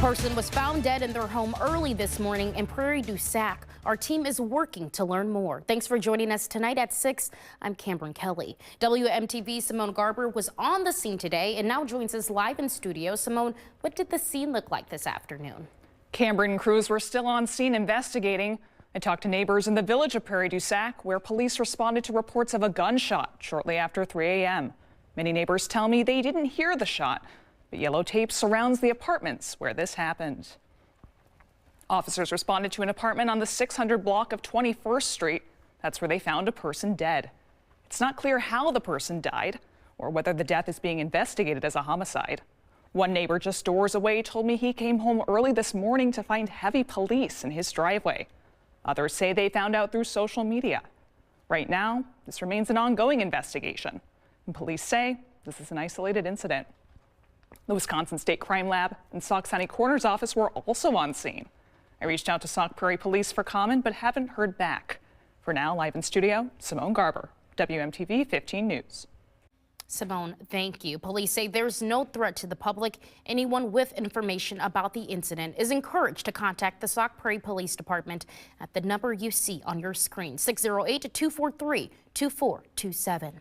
person was found dead in their home early this morning in Prairie du Sac. Our team is working to learn more. Thanks for joining us tonight at 6. I'm Cameron Kelly. WMTV's Simone Garber was on the scene today and now joins us live in studio. Simone, what did the scene look like this afternoon? Cameron crews were still on scene investigating. I talked to neighbors in the village of Prairie du Sac, where police responded to reports of a gunshot shortly after 3 a.m. Many neighbors tell me they didn't hear the shot, but yellow tape surrounds the apartments where this happened. Officers responded to an apartment on the 600 block of 21st Street. That's where they found a person dead. It's not clear how the person died or whether the death is being investigated as a homicide. One neighbor just doors away told me he came home early this morning to find heavy police in his driveway. Others say they found out through social media. Right now, this remains an ongoing investigation, and police say this is an isolated incident. The Wisconsin State Crime Lab and Sauk County Coroner's Office were also on scene. I reached out to Sauk Prairie Police for comment, but haven't heard back. For now, live in studio, Simone Garber, WMTV 15 News. Simone, thank you. Police say there's no threat to the public. Anyone with information about the incident is encouraged to contact the Sauk Prairie Police Department at the number you see on your screen, 608-243-2427.